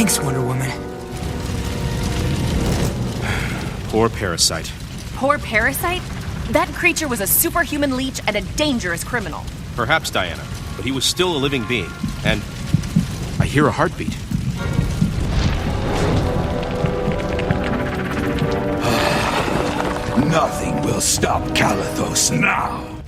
Thanks, Wonder Woman. Poor Parasite. Poor Parasite? That creature was a superhuman leech and a dangerous criminal. Perhaps, Diana, but he was still a living being. And I hear a heartbeat. Nothing will stop Calathos now.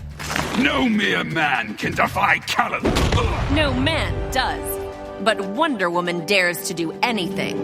No mere man can defy Calathos. No man does. But Wonder Woman dares to do anything.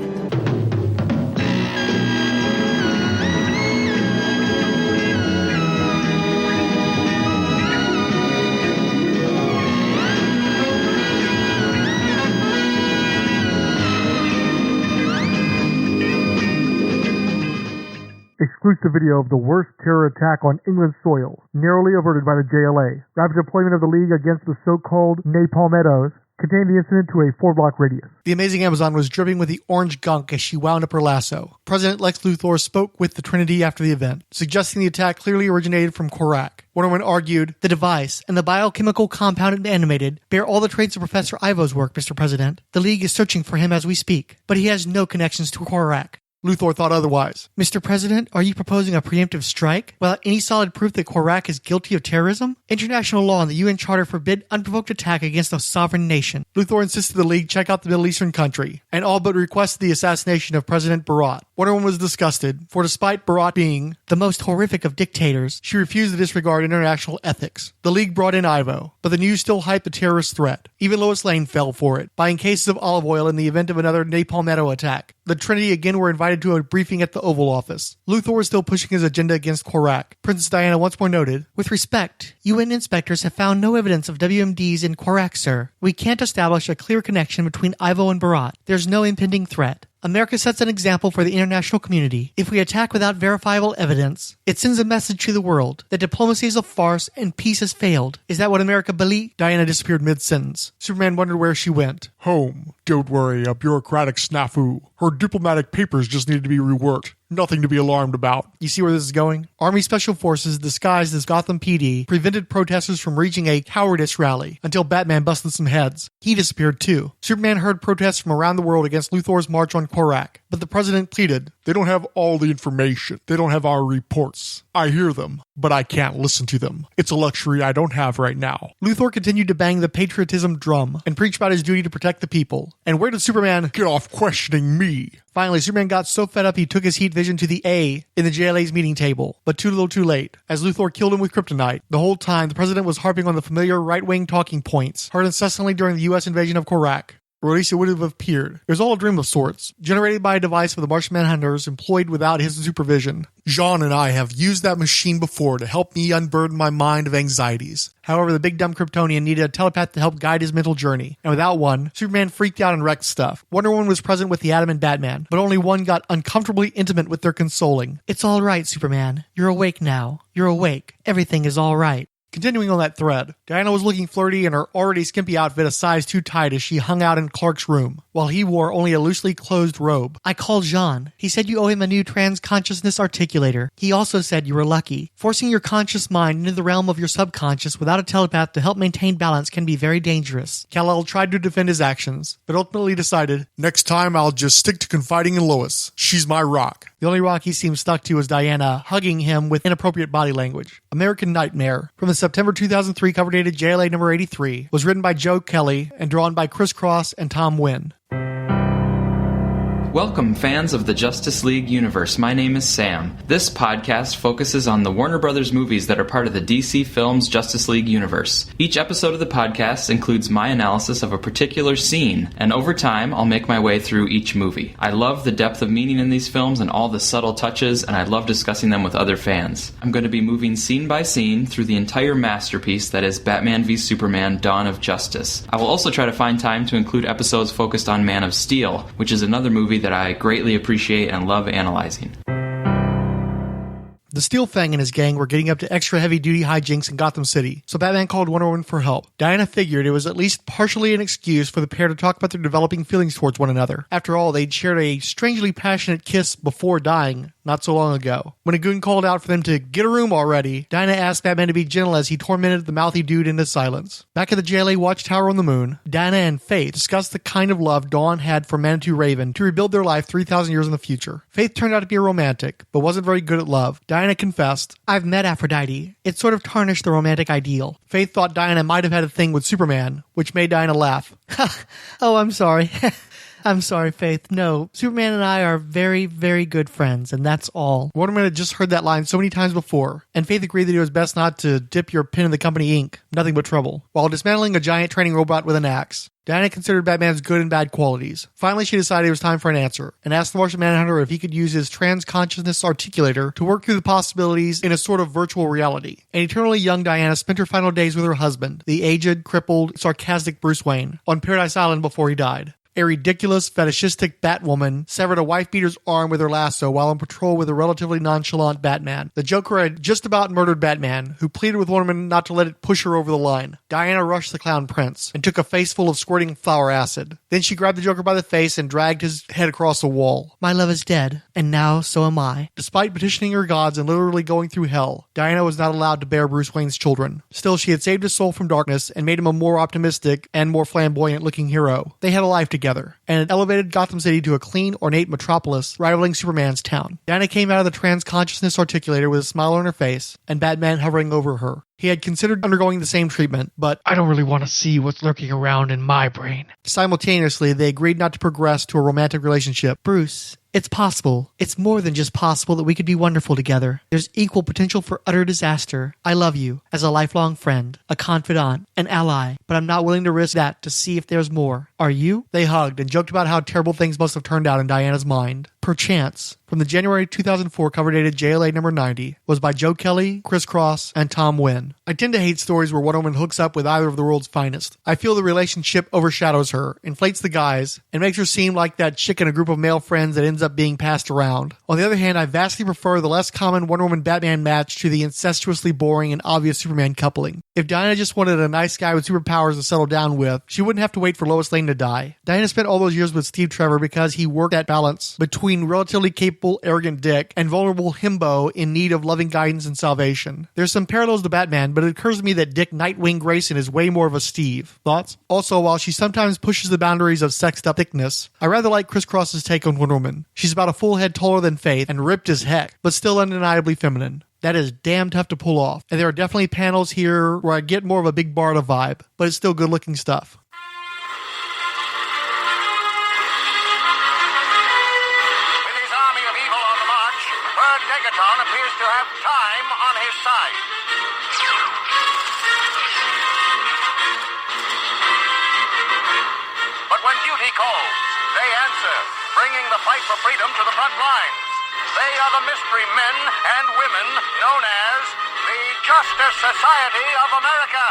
Exclusive video of the worst terror attack on England's soil, narrowly averted by the JLA. Rapid deployment of the League against the so-called Napalmettos contained the incident to a 4-block radius. The amazing Amazon was dripping with the orange gunk as she wound up her lasso. President Lex Luthor spoke with the Trinity after the event, suggesting the attack clearly originated from Korak. Wonder Woman argued, "The device and the biochemical compound it animated bear all the traits of Professor Ivo's work, Mr. President. The League is searching for him as we speak, but he has no connections to Korak." Luthor thought otherwise. "Mr. President, are you proposing a preemptive strike without any solid proof that Korak is guilty of terrorism? International law and the UN Charter forbid unprovoked attack against a sovereign nation." Luthor insisted the League check out the Middle Eastern country, and all but requested the assassination of President Barat. Wonder Woman was disgusted, for despite Barat being the most horrific of dictators, she refused to disregard international ethics. The League brought in Ivo, but the news still hyped the terrorist threat. Even Lois Lane fell for it, buying cases of olive oil in the event of another Napalmetto attack. The Trinity again were invited to a briefing at the Oval Office. Luthor was still pushing his agenda against Korak. Princess Diana once more noted, "With respect, UN inspectors have found no evidence of WMDs in Korak, sir. We can't establish a clear connection between Ivo and Barat. There's no impending threat. America sets an example for the international community. If we attack without verifiable evidence, it sends a message to the world that diplomacy is a farce and peace has failed. Is that what America believed?" Diana disappeared mid-sentence. Superman wondered where she went. "Home. Don't worry, a bureaucratic snafu. Her diplomatic papers just needed to be reworked. Nothing to be alarmed about." You see where this is going? Army Special Forces, disguised as Gotham PD, prevented protesters from reaching a cowardice rally until Batman busted some heads. He disappeared too. Superman heard protests from around the world against Luthor's march on Korak, but the president pleaded, "They don't have all the information. They don't have our reports. I hear them, but I can't listen to them. It's a luxury I don't have right now." Luthor continued to bang the patriotism drum and preach about his duty to protect the people. And where did Superman get off questioning me? Finally, Superman got so fed up he took his heat vision to the A in the JLA's meeting table, but too little too late, as Luthor killed him with kryptonite. The whole time, the president was harping on the familiar right-wing talking points, heard incessantly during the U.S. invasion of Korak, or at least it would have appeared. It was all a dream of sorts, generated by a device of the Martian Manhunters employed without his supervision. "Jean and I have used that machine before to help me unburden my mind of anxieties." However, the big dumb Kryptonian needed a telepath to help guide his mental journey, and without one, Superman freaked out and wrecked stuff. Wonder Woman was present with the Atom and Batman, but only one got uncomfortably intimate with their consoling. "It's all right, Superman. You're awake now. You're awake. Everything is all right." Continuing on that thread, Diana was looking flirty in her already skimpy outfit a size too tight as she hung out in Clark's room, while he wore only a loosely closed robe. "I called Jean. He said you owe him a new Transconsciousness Articulator. He also said you were lucky. Forcing your conscious mind into the realm of your subconscious without a telepath to help maintain balance can be very dangerous." Kal-El tried to defend his actions, but ultimately decided, "Next time I'll just stick to confiding in Lois. She's my rock." The only rock he seemed stuck to was Diana, hugging him with inappropriate body language. American Nightmare, from the September 2003 cover dated JLA number 83, was written by Joe Kelly and drawn by Chris Cross and Tom Wynn. Welcome, fans of the Justice League universe. My name is Sam. This podcast focuses on the Warner Brothers movies that are part of the DC Films Justice League universe. Each episode of the podcast includes my analysis of a particular scene, and over time, I'll make my way through each movie. I love the depth of meaning in these films and all the subtle touches, and I love discussing them with other fans. I'm going to be moving scene by scene through the entire masterpiece that is Batman v Superman: Dawn of Justice. I will also try to find time to include episodes focused on Man of Steel, which is another movie that I greatly appreciate and love analyzing. The Steel Fang and his gang were getting up to extra heavy-duty hijinks in Gotham City, so Batman called Wonder Woman for help. Diana figured it was at least partially an excuse for the pair to talk about their developing feelings towards one another. After all, they'd shared a strangely passionate kiss before dying not so long ago. When a goon called out for them to get a room already, Diana asked Batman to be gentle as he tormented the mouthy dude into silence. Back at the JLA watchtower on the moon, Diana and Faith discussed the kind of love Dawn had for Manitou Raven to rebuild their life 3,000 years in the future. Faith turned out to be a romantic, but wasn't very good at love. Diana confessed, "I've met Aphrodite. It sort of tarnished the romantic ideal." Faith thought Diana might have had a thing with Superman, which made Diana laugh. "Oh, I'm sorry." "I'm sorry, Faith. No, Superman and I are very, very good friends, and that's all." Wonder Woman had just heard that line so many times before, and Faith agreed that it was best not to dip your pen in the company ink. Nothing but trouble. While dismantling a giant training robot with an axe, Diana considered Batman's good and bad qualities. Finally, she decided it was time for an answer, and asked the Martian Manhunter if he could use his Transconsciousness Articulator to work through the possibilities in a sort of virtual reality. An eternally young Diana spent her final days with her husband, the aged, crippled, sarcastic Bruce Wayne, on Paradise Island before he died. A ridiculous, fetishistic Batwoman severed a wife-beater's arm with her lasso while on patrol with a relatively nonchalant Batman. The Joker had just about murdered Batman, who pleaded with Wonder Woman not to let it push her over the line. Diana rushed the Clown Prince and took a face full of squirting flower acid. Then she grabbed the Joker by the face and dragged his head across the wall. "My love is dead, and now so am I." Despite petitioning her gods and literally going through hell, Diana was not allowed to bear Bruce Wayne's children. Still, she had saved his soul from darkness and made him a more optimistic and more flamboyant-looking hero. They had a life together, and it elevated Gotham City to a clean, ornate metropolis rivaling Superman's town. Diana came out of the Transconsciousness Articulator with a smile on her face, and Batman hovering over her. He had considered undergoing the same treatment, but "I don't really want to see what's lurking around in my brain." Simultaneously, they agreed not to progress to a romantic relationship. "Bruce, it's possible. It's more than just possible that we could be wonderful together. There's equal potential for utter disaster. I love you as a lifelong friend, a confidant, an ally, but I'm not willing to risk that to see if there's more. Are you?" They hugged and joked about how terrible things must have turned out in Diana's mind. Perchance, from the January 2004 cover dated JLA number 90, was by Joe Kelly, Chris Cross, and Tom Wynn. I tend to hate stories where Wonder Woman hooks up with either of the world's finest. I feel the relationship overshadows her, inflates the guys, and makes her seem like that chick in a group of male friends that ends up being passed around. On the other hand, I vastly prefer the less common Wonder Woman-Batman match to the incestuously boring and obvious Superman coupling. If Diana just wanted a nice guy with superpowers to settle down with, she wouldn't have to wait for Lois Lane to die. Diana spent all those years with Steve Trevor because he worked that balance between relatively capable, arrogant Dick and vulnerable himbo in need of loving guidance and salvation. There's some parallels to Batman, but it occurs to me that Dick Nightwing Grayson is way more of a Steve. Thoughts? Also, while she sometimes pushes the boundaries of sexed up thickness, I rather like Chris Cross's take on Wonder Woman. She's about a full head taller than Faith and ripped as heck, but still undeniably feminine. That is damn tough to pull off. And there are definitely panels here where I get more of a Big Barda vibe, but it's still good looking stuff. With his army of evil on the march, Bird Megatron appears to have time on his side. But when duty calls, they answer, bringing the fight for freedom to the front lines. They are the mystery men and women known as the Justice Society of America.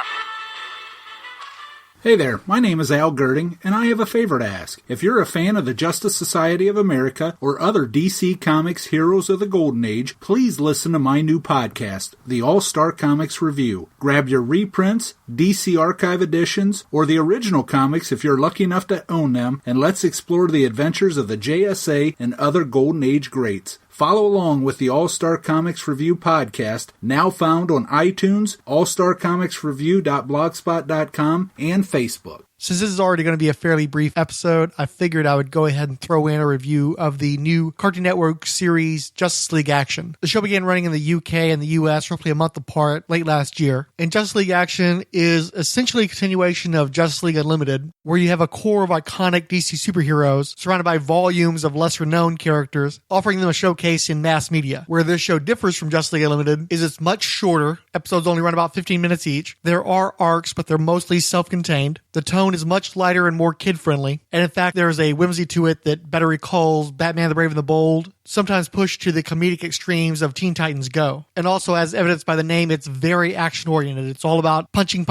Hey there, my name is Al Girding, and I have a favor to ask. If you're a fan of the Justice Society of America or other DC Comics heroes of the Golden Age, please listen to my new podcast, the All-Star Comics Review. Grab your reprints, DC Archive editions, or the original comics if you're lucky enough to own them, and let's explore the adventures of the JSA and other Golden Age greats. Follow along with the All-Star Comics Review podcast, now found on iTunes, allstarcomicsreview.blogspot.com, and Facebook. Since this is already going to be a fairly brief episode, I figured I would go ahead and throw in a review of the new Cartoon Network series Justice League Action. The show began running in the UK and the US roughly a month apart late last year. And Justice League Action is essentially a continuation of Justice League Unlimited, where you have a core of iconic DC superheroes surrounded by volumes of lesser-known characters, offering them a showcase in mass media. Where this show differs from Justice League Unlimited is it's much shorter. Episodes only run about 15 minutes each. There are arcs, but they're mostly self-contained. The tone is much lighter and more kid-friendly, and in fact there is a whimsy to it that better recalls Batman the Brave and the Bold sometimes pushed to the comedic extremes of Teen Titans Go. And also, as evidenced by the name, it's very action-oriented. It's all about punching,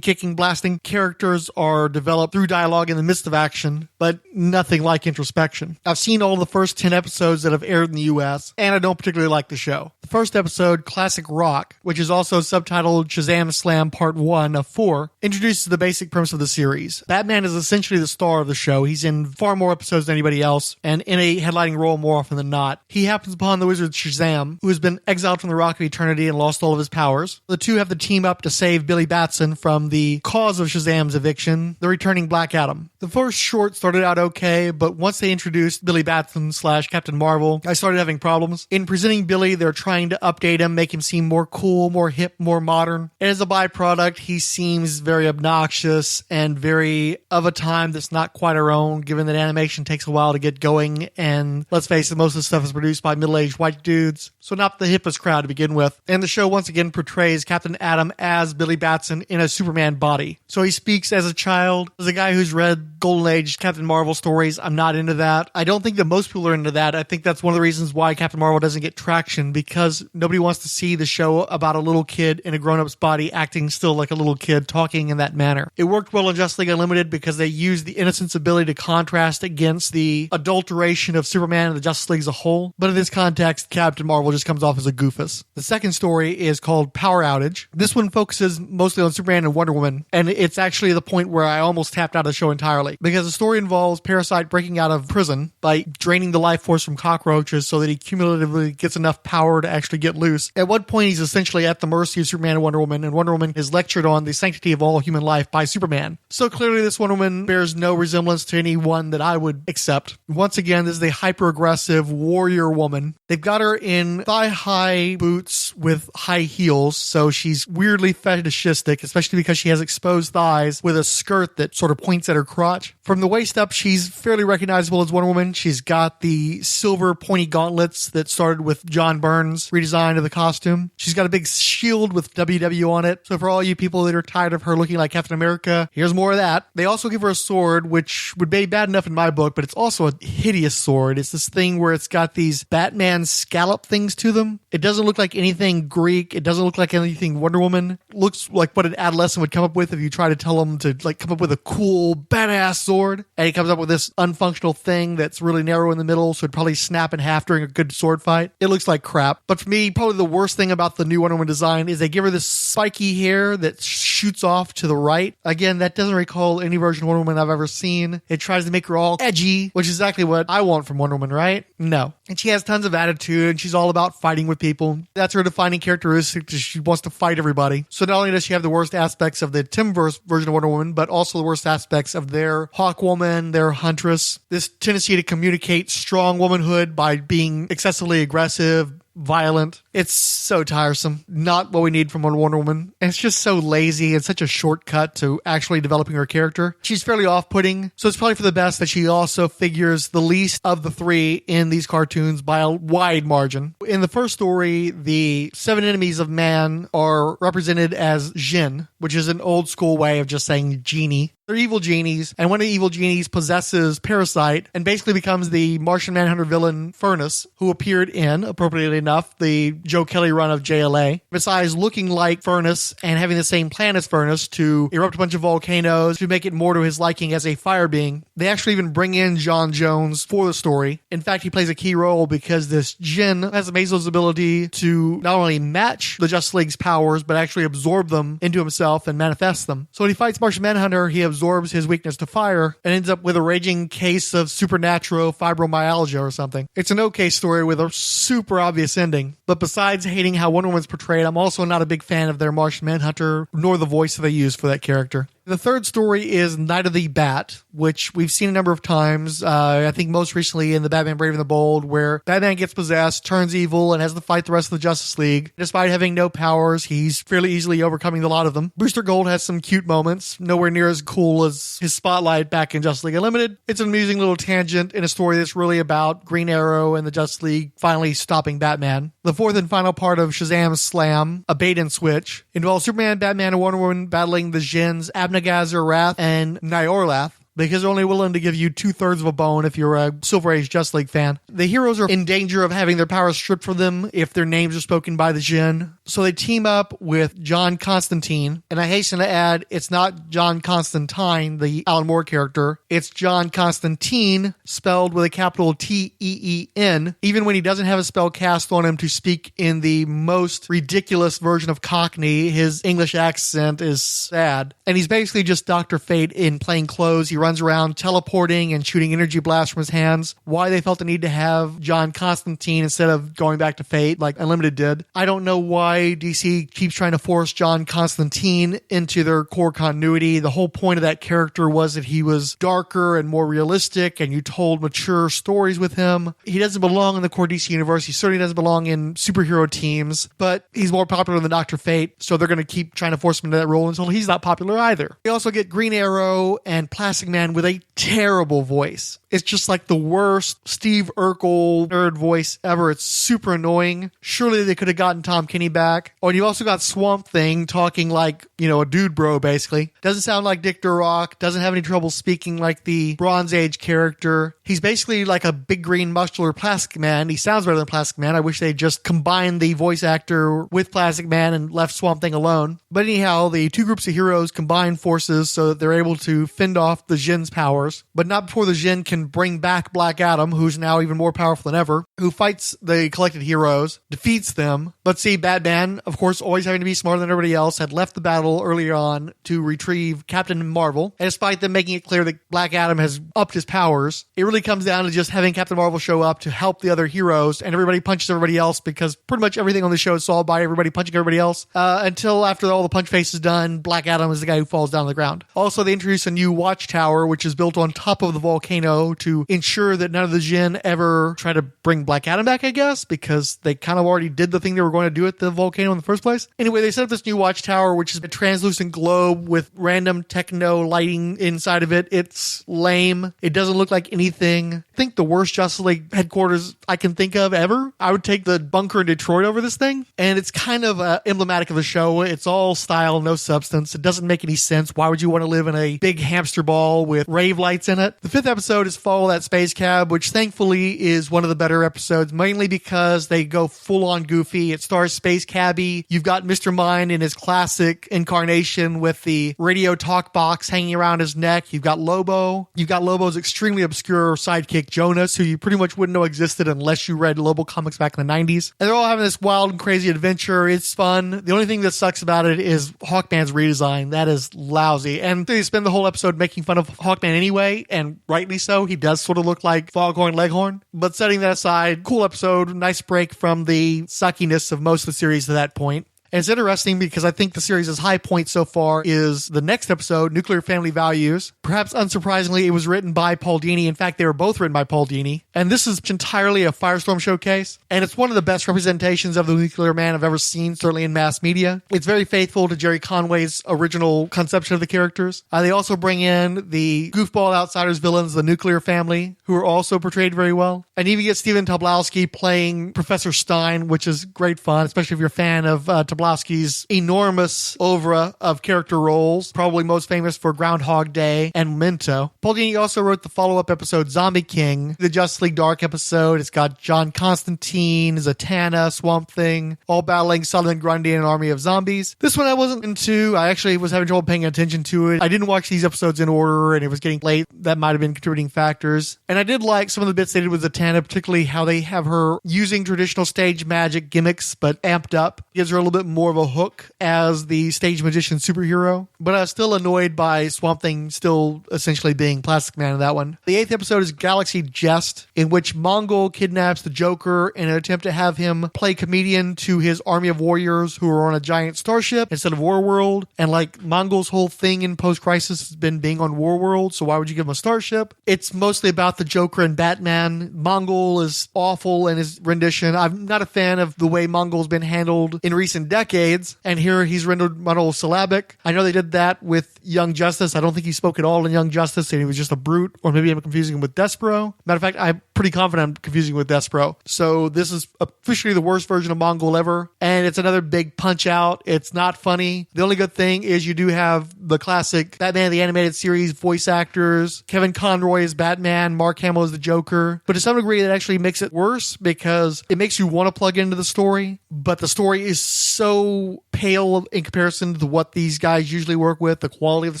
kicking, blasting. Characters are developed through dialogue in the midst of action, but nothing like introspection. I've seen all the first 10 episodes that have aired in the US, and I don't particularly like the show. The first episode, Classic Rock, which is also subtitled Shazam Slam Part 1 of 4, introduces the basic premise of the series. Batman is essentially the star of the show. He's in far more episodes than anybody else, and in a headlining role more often than not. He happens upon the wizard Shazam, who has been exiled from the Rock of Eternity and lost all of his powers. The two have to team up to save Billy Batson from the cause of Shazam's eviction, the returning Black Adam. The first short started out okay, but once they introduced Billy Batson / Captain Marvel, I started having problems. In presenting Billy, they're trying to update him, make him seem more cool, more hip, more modern. And as a byproduct, he seems very obnoxious and very of a time that's not quite our own, given that animation takes a while to get going, and let's face it, most of the stuff is produced by middle-aged white dudes, so not the hippest crowd to begin with. And the show once again portrays Captain Atom as Billy Batson in a Superman body. So he speaks as a child. As a guy who's read Golden Age Captain Marvel stories, I'm not into that. I don't think that most people are into that. I think that's one of the reasons why Captain Marvel doesn't get traction, because nobody wants to see the show about a little kid in a grown-up's body acting still like a little kid, talking in that manner. It worked well in Justice League Unlimited because they used the innocence ability to contrast against the adulteration of Superman and the Justice League as a whole. But in this context, Captain Marvel just comes off as a goofus. The second story is called Power Outage. This one focuses mostly on Superman and Wonder Woman, and it's actually the point where I almost tapped out of the show entirely, because the story involves Parasite breaking out of prison by draining the life force from cockroaches so that he cumulatively gets enough power to actually get loose. At one point, he's essentially at the mercy of Superman and Wonder Woman is lectured on the sanctity of all human life by Superman. So clearly this Wonder Woman bears no resemblance to anyone that I would accept. Once again, this is a hyper-aggressive warrior woman. They've got her in thigh-high boots with high heels, so she's weirdly fetishistic, especially because she has exposed thighs with a skirt that sort of points at her crotch. From the waist up, she's fairly recognizable as Wonder Woman. She's got the silver pointy gauntlets that started with John Byrne's redesign of the costume. She's got a big shield with WW on it, so for all you people that are tired of her looking like Captain America, here's more of that. They also give her a sword, which would be bad enough in my book, but it's also a hideous sword. It's this thing where it's got these Batman scallop things to them. It doesn't look like anything Greek. It doesn't look like anything Wonder Woman. It looks like what an adolescent would come up with if you try to tell them to come up with a cool, badass sword. And he comes up with this unfunctional thing that's really narrow in the middle, so it'd probably snap in half during a good sword fight. It looks like crap. But for me, probably the worst thing about the new Wonder Woman design is they give her this spiky hair that shoots off to the right. Again, that doesn't recall any version of Wonder Woman I've ever seen. It tries to make her all edgy, which is exactly what I want from Wonder Woman, right? No. And she has tons of attitude, and she's all about fighting with people. That's her defining characteristic. She wants to fight everybody. So not only does she have the worst aspects of the Timverse version of Wonder Woman, but also the worst aspects of their Hawkwoman, their Huntress. This tendency to communicate strong womanhood by being excessively aggressive, violent. It's so tiresome. Not what we need from Wonder Woman. And it's just so lazy and such a shortcut to actually developing her character. She's fairly off-putting, so it's probably for the best that she also figures the least of the three in these cartoons by a wide margin. In the first story, the 7 enemies of man are represented as Jinn, which is an old school way of just saying genie. They're evil genies, and one of the evil genies possesses Parasite and basically becomes the Martian Manhunter villain Furnace, who appeared in, appropriately enough, the Joe Kelly run of JLA. Besides looking like Furnace and having the same plan as Furnace to erupt a bunch of volcanoes to make it more to his liking as a fire being, they actually even bring in John Jones for the story. In fact, he plays a key role because this Jinn has Amazo's ability to not only match the Justice League's powers, but actually absorb them into himself and manifest them. So when he fights Martian Manhunter, he absorbs his weakness to fire and ends up with a raging case of supernatural fibromyalgia or something. It's an okay story with a super obvious ending, but besides hating how Wonder Woman's portrayed, I'm also not a big fan of their Martian Manhunter nor the voice that they use for that character. The third story is Night of the Bat, which we've seen a number of times. I think most recently in the Batman Brave and the Bold, where Batman gets possessed, turns evil, and has to fight the rest of the Justice League. Despite having no powers, he's fairly easily overcoming a lot of them. Booster Gold has some cute moments, nowhere near as cool as his spotlight back in Justice League Unlimited. It's an amusing little tangent in a story that's really about Green Arrow and the Justice League finally stopping Batman. The fourth and final part of Shazam Slam, a bait and switch, involves Superman, Batman, and Wonder Woman battling the Jinns, Abnegazar Wrath, and Nyorlath. because they're only willing to give you 2/3 of a bone if you're a Silver Age Justice League fan. The heroes are in danger of having their powers stripped from them if their names are spoken by the Jinn. So they team up with John Constantine. And I hasten to add, it's not John Constantine, the Alan Moore character. It's John Constantine, spelled with a capital T-E-E-N, even when he doesn't have a spell cast on him to speak in the most ridiculous version of Cockney. His English accent is sad. And he's basically just Dr. Fate in plain clothes. He runs around teleporting and shooting energy blasts from his hands. Why they felt the need to have John Constantine instead of going back to Fate like Unlimited did, I don't know why DC keeps trying to force John Constantine into their core continuity. The whole point of that character was that he was darker and more realistic, and you told mature stories with him. He doesn't belong in the core DC universe. He certainly doesn't belong in superhero teams, but he's more popular than Dr. Fate, so they're going to keep trying to force him into that role until he's not popular either. We also get Green Arrow and Plastic Man with a terrible voice. It's just like the worst Steve Urkel nerd voice ever. It's super annoying. Surely they could have gotten Tom Kenny back. Oh, and you also got Swamp Thing talking like, a dude bro, basically. Doesn't sound like Dick Durock. Doesn't have any trouble speaking like the Bronze Age character. He's basically like a big green muscular Plastic Man. He sounds better than Plastic Man. I wish they just combined the voice actor with Plastic Man and left Swamp Thing alone. But anyhow, the two groups of heroes combine forces so that they're able to fend off the Jinn's powers, but not before the Jinn can bring back Black Adam, who's now even more powerful than ever, who fights the collected heroes, defeats them. But see, Batman, of course, always having to be smarter than everybody else, had left the battle earlier on to retrieve Captain Marvel. And despite them making it clear that Black Adam has upped his powers, it really comes down to just having Captain Marvel show up to help the other heroes, and everybody punches everybody else because pretty much everything on the show is solved by everybody punching everybody else. Until after all the punch face is done, Black Adam is the guy who falls down on the ground. Also, they introduce a new watchtower, which is built on top of the volcano to ensure that none of the Jinn ever try to bring Black Adam back, I guess, because they kind of already did the thing they were going to do at the volcano in the first place. Anyway, they set up this new watchtower, which is a translucent globe with random techno lighting inside of it. It's lame. It doesn't look like anything. I think the worst Justice League headquarters I can think of ever. I would take the bunker in Detroit over this thing. And it's kind of emblematic of the show. It's all style, no substance. It doesn't make any sense. Why would you want to live in a big hamster ball with rave lights in it? The fifth episode is Follow That Space Cab, which thankfully is one of the better episodes, mainly because they go full-on goofy. It stars Space Cabbie. You've got Mr. Mind in his classic incarnation with the radio talk box hanging around his neck. You've got Lobo. You've got Lobo's extremely obscure sidekick, Jonas, who you pretty much wouldn't know existed unless you read Lobo comics back in the 90s. And they're all having this wild and crazy adventure. It's fun. The only thing that sucks about it is Hawkman's redesign. That is lousy. And they spend the whole episode making fun of Hawkman anyway, and rightly so. He does sort of look like Foghorn Leghorn. But setting that aside, cool episode, nice break from the suckiness of most of the series to that point. And it's interesting because I think the series' high point so far is the next episode, Nuclear Family Values. Perhaps unsurprisingly, it was written by Paul Dini. In fact, they were both written by Paul Dini. And this is entirely a Firestorm showcase. And it's one of the best representations of the Nuclear Man I've ever seen, certainly in mass media. It's very faithful to Jerry Conway's original conception of the characters. They also bring in the goofball outsiders villains, the Nuclear Family, who are also portrayed very well. And even get Stephen Tobolowsky playing Professor Stein, which is great fun, especially if you're a fan of Tobolowsky's enormous oeuvre of character roles, probably most famous for Groundhog Day and Memento. Paul Dini also wrote the follow-up episode Zombie King, the Justice League Dark episode. It's got John Constantine, Zatanna, Swamp Thing, all battling Solomon Grundy and an army of zombies. This one I wasn't into. I actually was having trouble paying attention to it. I didn't watch these episodes in order, and it was getting late. That might have been contributing factors. And I did like some of the bits they did with Zatanna, particularly how they have her using traditional stage magic gimmicks, but amped up. Gives her a little bit more of a hook as the stage magician superhero. But I was still annoyed by Swamp Thing still essentially being Plastic Man in that one. The 8th episode is Galaxy Jest, in which Mongol kidnaps the Joker in an attempt to have him play comedian to his army of warriors who are on a giant starship instead of Warworld. And like Mongol's whole thing in post-crisis has been being on Warworld, so why would you give him a starship? It's mostly about the Joker and Batman. Mongol is awful in his rendition. I'm not a fan of the way Mongol's been handled in recent decades, and here he's rendered monosyllabic. I know they did that with Young Justice. I don't think he spoke at all in Young Justice, and he was just a brute, or maybe I'm confusing him with Despero. Matter of fact, I pretty confident I'm confusing with Despero. So this is officially the worst version of Mongol ever, and it's another big punch out. It's not funny. The only good thing is you do have the classic Batman the Animated Series voice actors. Kevin Conroy is Batman, Mark Hamill is the Joker. But to some degree, that actually makes it worse because it makes you want to plug into the story, but the story is so pale in comparison to what these guys usually work with, the quality of the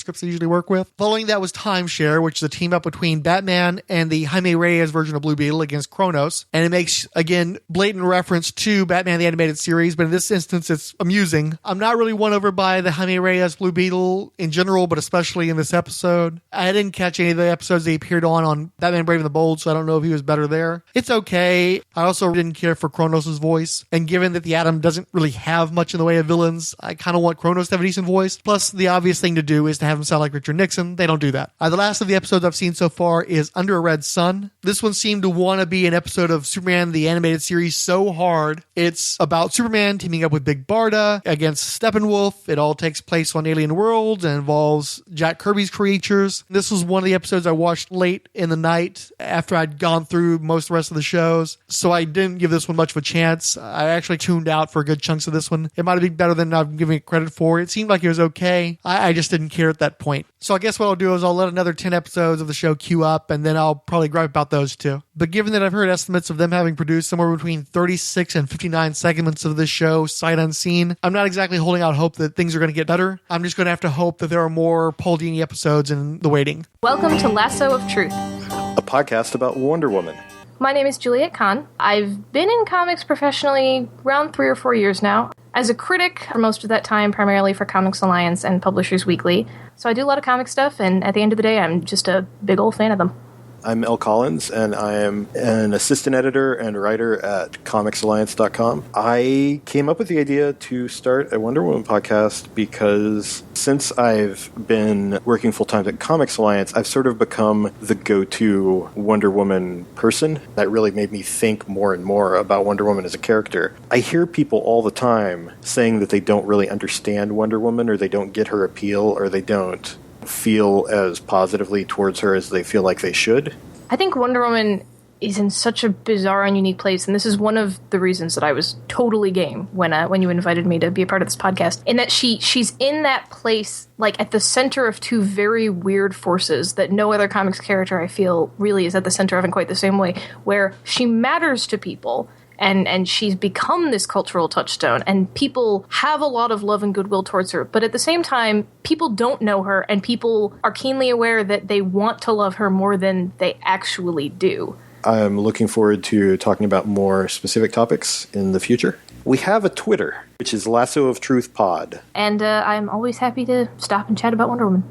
scripts they usually work with. Following that was Timeshare, which is a team up between Batman and the Jaime Reyes version of Blue Beetle against Kronos. And it makes, again, blatant reference to Batman the Animated Series, but in this instance, it's amusing. I'm not really won over by the Jaime Reyes Blue Beetle in general, but especially in this episode. I didn't catch any of the episodes they appeared on Batman Brave and the Bold, so I don't know if he was better there. It's okay. I also didn't care for Kronos' voice, and given that the Atom doesn't really have much in the way of villains, I kind of want Kronos to have a decent voice. Plus, the obvious thing to do is to have him sound like Richard Nixon. They don't do that. The last of the episodes I've seen so far is Under a Red Sun. This one seemed to want to be an episode of Superman the Animated Series so hard. It's about Superman teaming up with Big Barda against Steppenwolf. It all takes place on alien worlds and involves Jack Kirby's creatures. This was one of the episodes I watched late in the night after I'd gone through most of the rest of the shows, so I didn't give this one much of a chance. I actually tuned out for good chunks of this one. It might have been better than I'm giving it credit for. It seemed like it was okay. I just didn't care at that point. So I guess what I'll do is I'll let another 10 episodes of the show queue up, and then I'll probably gripe about those too. But given that I've heard estimates of them having produced somewhere between 36 and 59 segments of this show, sight unseen, I'm not exactly holding out hope that things are going to get better. I'm just going to have to hope that there are more Paul Dini episodes in the waiting. Welcome to Lasso of Truth, a podcast about Wonder Woman. My name is Juliet Kahn. I've been in comics professionally around 3 or 4 years now. As a critic for most of that time, primarily for Comics Alliance and Publishers Weekly. So I do a lot of comic stuff, and at the end of the day, I'm just a big old fan of them. I'm Elle Collins, and I am an assistant editor and writer at comicsalliance.com. I came up with the idea to start a Wonder Woman podcast because since I've been working full-time at Comics Alliance, I've sort of become the go-to Wonder Woman person. That really made me think more and more about Wonder Woman as a character. I hear people all the time saying that they don't really understand Wonder Woman, or they don't get her appeal, or they don't feel as positively towards her as they feel like they should. I think Wonder Woman is in such a bizarre and unique place, and this is one of the reasons that I was totally game when you invited me to be a part of this podcast, in that she's in that place, like at the center of two very weird forces that no other comics character I feel really is at the center of in quite the same way, where she matters to people, and she's become this cultural touchstone, and people have a lot of love and goodwill towards her. But at the same time, people don't know her, and people are keenly aware that they want to love her more than they actually do. I'm looking forward to talking about more specific topics in the future. We have a Twitter, which is Lasso of Truth Pod. And I'm always happy to stop and chat about Wonder Woman.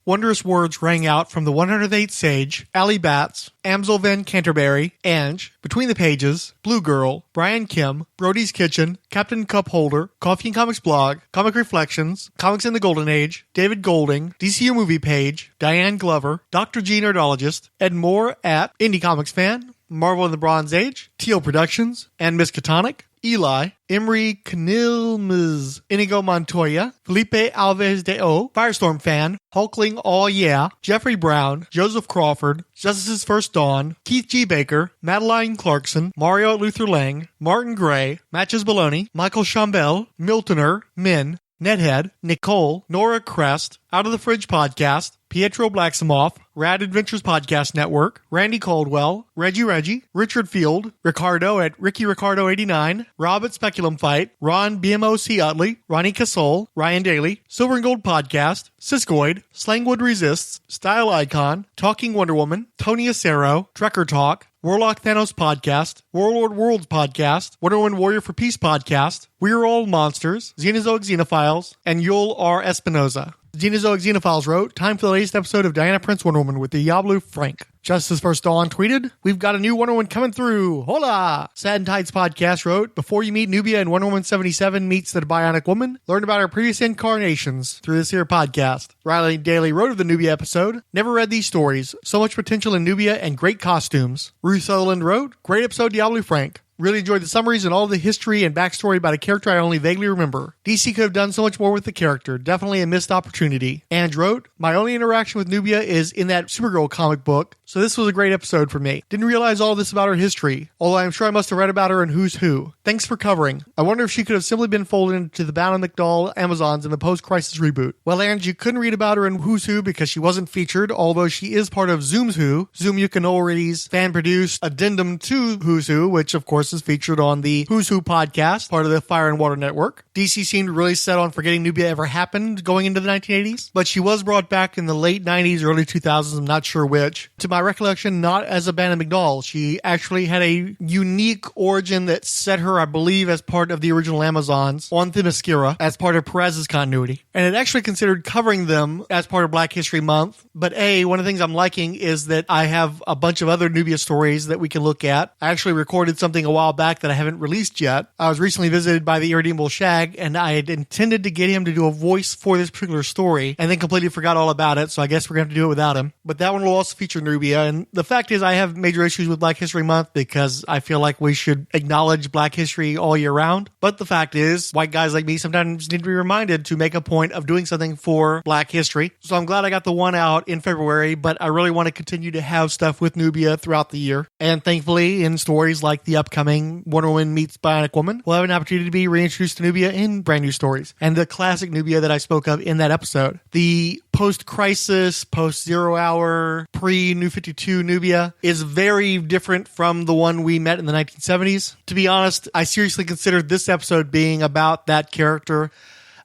Wondrous words rang out from the 108th Sage, Ali Batts, Amsel Van Canterbury, Ange, Between the Pages, Blue Girl, Brian Kim, Brody's Kitchen, Captain Cupholder, Coffee and Comics Blog, Comic Reflections, Comics in the Golden Age, David Golding, DCU Movie Page, Diane Glover, Dr. G Nerdologist, Ed Moore at Indie Comics Fan, Marvel in the Bronze Age, Teal Productions, and Miskatonic, Eli, Emery Knilmz, Inigo Montoya, Felipe Alves de O, Firestorm Fan, Hulkling All Yeah, Jeffrey Brown, Joseph Crawford, Justice's First Dawn, Keith G. Baker, Madeline Clarkson, Mario Luther Lang, Martin Gray, Matches Baloney, Michael Chambel, Miltoner, Min, Nedhead, Nicole, Nora Crest, Out of the Fridge Podcast, Pietro Blacksimoff, Rad Adventures Podcast Network, Randy Caldwell, Reggie, Richard Field, Ricardo at Ricky Ricardo 89, Rob at Speculum Fight, Ron BMOC Utley, Ronnie Casole, Ryan Daly, Silver and Gold Podcast, Siskoid, Slangwood Resists, Style Icon, Talking Wonder Woman, Tony Acero, Trekker Talk, Warlock Thanos Podcast, Warlord Worlds Podcast, Wonder Woman Warrior for Peace Podcast, We're All Monsters, Xenozoic Xenophiles, and Yul R. Espinoza. Xenozoic Xenophiles wrote, time for the latest episode of Diana Prince Wonder Woman with Diablo Frank. Justice's First Dawn tweeted, we've got a new Wonder Woman coming through. Hola! Sad and Tides Podcast wrote, before you meet Nubia and Wonder Woman 77 meets the Bionic Woman, learn about her previous incarnations through this here podcast. Riley Daly wrote of the Nubia episode, never read these stories. So much potential in Nubia and great costumes. Ruth Sutherland wrote, great episode Diablo Frank. Really enjoyed the summaries and all the history and backstory about a character I only vaguely remember. DC could have done so much more with the character. Definitely a missed opportunity. And wrote, my only interaction with Nubia is in that Supergirl comic book, so this was a great episode for me. Didn't realize all this about her history, although I'm sure I must have read about her in Who's Who. Thanks for covering. I wonder if she could have simply been folded into the Bound and McDowell Amazons in the post-crisis reboot. Well, and you couldn't read about her in Who's Who because she wasn't featured, although she is part of Zoom's Who, Zoom Yukinori's fan-produced addendum to Who's Who, which of course is featured on the Who's Who podcast, part of the Fire and Water Network. DC seemed really set on forgetting Nubia ever happened going into the 1980s, but she was brought back in the late 90s, early 2000s, I'm not sure which. To my recollection, not as a Bannon McDowell. She actually had a unique origin that set her, I believe, as part of the original Amazons on Themyscira as part of Perez's continuity. And it actually considered covering them as part of Black History Month. But one of the things I'm liking is that I have a bunch of other Nubia stories that we can look at. I actually recorded something a while back that I haven't released yet. I was recently visited by the Irredeemable Shag, and I had intended to get him to do a voice for this particular story, and then completely forgot all about it, so I guess we're going to have to do it without him. But that one will also feature Nubia, and the fact is I have major issues with Black History Month because I feel like we should acknowledge Black history all year round. But the fact is, white guys like me sometimes need to be reminded to make a point of doing something for Black history. So I'm glad I got the one out in February, but I really want to continue to have stuff with Nubia throughout the year. And thankfully, in stories like the upcoming Wonder Woman meets Bionic Woman, we'll have an opportunity to be reintroduced to Nubia in brand new stories. And the classic Nubia that I spoke of in that episode. The post-crisis, post-Zero Hour, pre-New 52 Nubia is very different from the one we met in the 1970s. To be honest, I seriously considered this episode being about that character.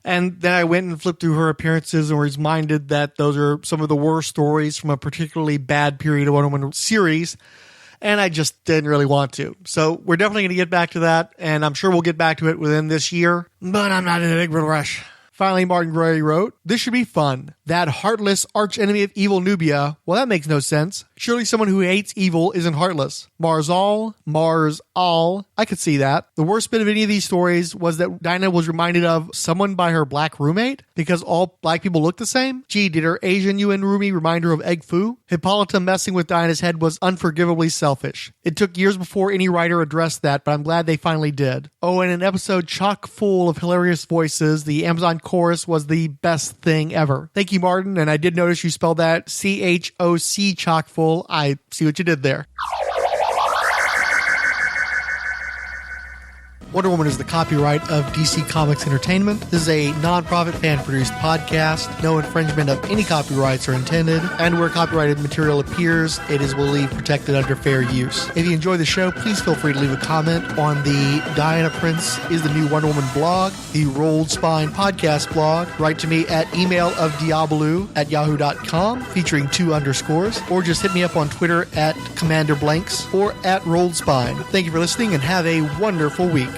And then I went and flipped through her appearances and was reminded that those are some of the worst stories from a particularly bad period of Wonder Woman series. And I just didn't really want to. So we're definitely going to get back to that, and I'm sure we'll get back to it within this year. But I'm not in a big rush. Finally, Martin Gray wrote, this should be fun. That heartless archenemy of evil Nubia, well, that makes no sense. Surely someone who hates evil isn't heartless. Mars all, I could see that. The worst bit of any of these stories was that Dinah was reminded of someone by her black roommate because all black people look the same. Gee, did her Asian UN roomie remind her of Egg Foo? Hippolyta messing with Dinah's head was unforgivably selfish. It took years before any writer addressed that, but I'm glad they finally did. Oh, and an episode chock full of hilarious voices, the Amazon chorus was the best thing ever. Thank you, Martin, and I did notice you spelled that CHOC chock full. I see what you did there. Wonder Woman is the copyright of DC Comics Entertainment. This is a non-profit fan-produced podcast. No infringement of any copyrights are intended, and where copyrighted material appears, it is believed protected under fair use. If you enjoy the show, please feel free to leave a comment on the Diana Prince is the New Wonder Woman blog, the Rolled Spine podcast blog. Write to me at emailofdiabolu@yahoo.com, featuring 2 underscores, or just hit me up on Twitter at Commander Blanks or at Rolled Spine. Thank you for listening, and have a wonderful week.